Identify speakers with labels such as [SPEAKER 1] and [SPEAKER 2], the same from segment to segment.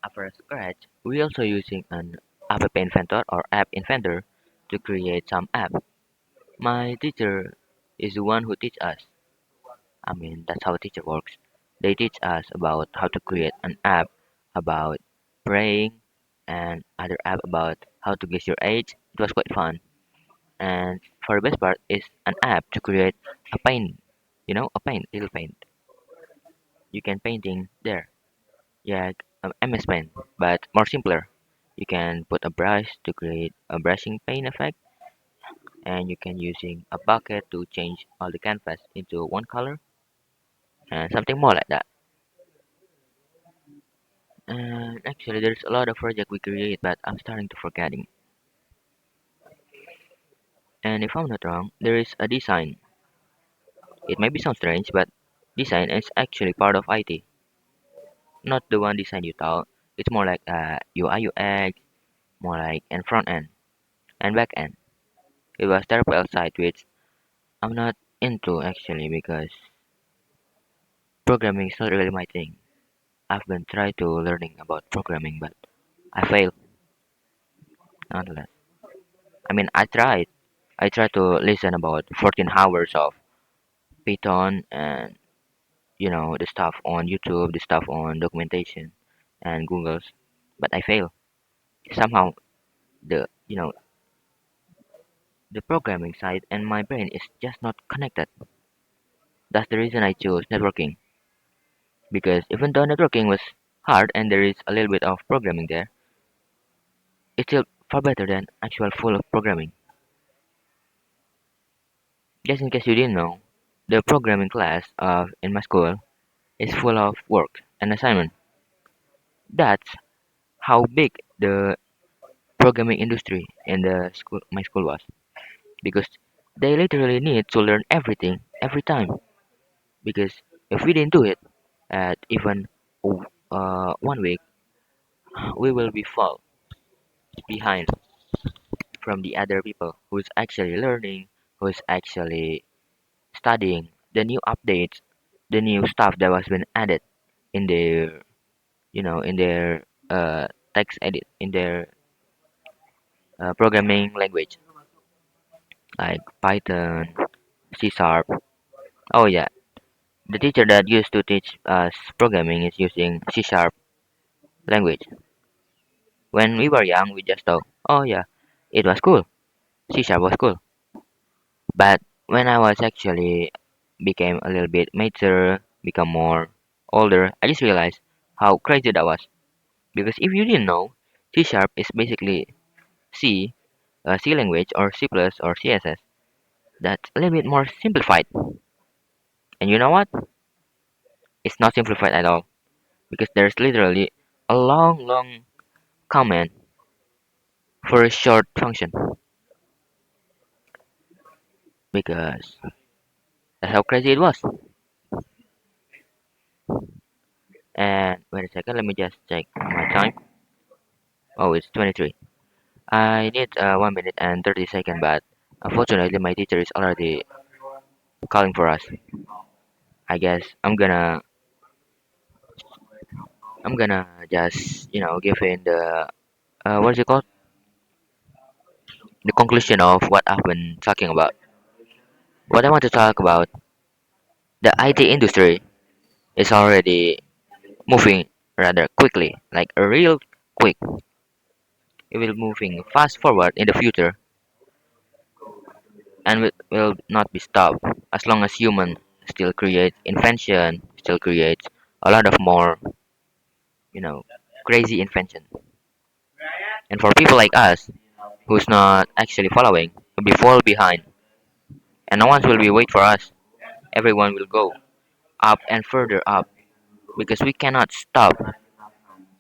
[SPEAKER 1] After Scratch, we also using an app inventor or app inventor to create some app. My teacher is the one who teach us. I mean, that's how a teacher works. They teach us about how to create an app about praying and other app about how to guess your age. It was quite fun. And for the best part is an app to create a paint. A paint, little paint. You can painting there. Yeah, MS Paint, but more simpler. You can put a brush to create a brushing paint effect, and you can using a bucket to change all the canvas into one color, and something more like that. And actually, there's a lot of project we create, but I'm starting to forgetting. And if I'm not wrong, there is a design. It may be sound strange, but design is actually part of IT. Not the one design you thought. It's more like UI UX, more like and front end and back end. It was terrible outside, which I'm not into actually because programming is not really my thing. I've been trying to learning about programming, but I fail nonetheless. I mean, I tried. I tried to listen about 14 hours of Python and the stuff on YouTube, the stuff on documentation and Google's, but I fail. Somehow the the programming side and my brain is just not connected. That's the reason I chose networking because even though networking was hard and there is a little bit of programming there, it's still far better than actual full of programming. Just in case you didn't know, the programming class in my school is full of work and assignment. That's how big the programming industry in the school my school was because they literally need to learn everything every time because if we didn't do it at even 1 week, we will be fall behind from the other people who's actually learning, who's actually studying the new updates, the new stuff that was been added in their in their text edit in their programming language like Python, C Sharp. Oh yeah, the teacher that used to teach us programming is using C Sharp language. When we were young, we just thought, oh yeah, it was cool. C Sharp was cool. But when I was actually became a little bit mature, become more older, I just realized how crazy that was. Because if you didn't know, C Sharp is basically C, C language or C plus or CSS. That's a little bit more simplified. And you know what? It's not simplified at all because there's literally a long, long command for a short function. Because that's how crazy it was. And wait a second, let me just check my time. Oh, it's 23. I need 1 minute and 30 seconds, but unfortunately, my teacher is already calling for us. I guess I'm gonna just give in the what's it called? The conclusion of what I've been talking about. What I want to talk about, the IT industry is already moving rather quickly, like a real quick. It will moving fast forward in the future and will not be stopped as long as human still create invention, still creates a lot of more, you know, crazy invention. And for people like us who's not actually following, will be fall behind, and no one will be wait for us. Everyone will go up and further up because we cannot stop.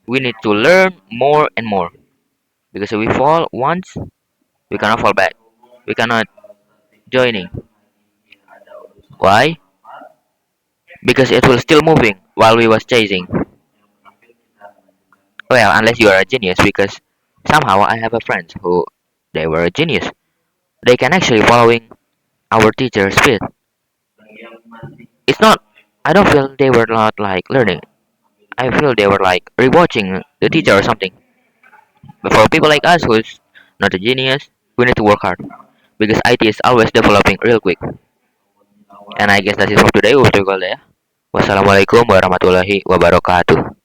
[SPEAKER 1] We need to learn more and more because if we fall once, we cannot fall back. We cannot joining. Why? Because it will still moving while we was chasing. Well, unless you are a genius, because somehow I have a friend who they were a genius. They can actually following our teacher's speed. It's not. I don't feel they were not like learning. I feel they were like rewatching the teacher or something. But for people like us who's not a genius, we need to work hard because IT is always developing real quick. And I guess that's it for today. Wassalamualaikum warahmatullahi wabarakatuh.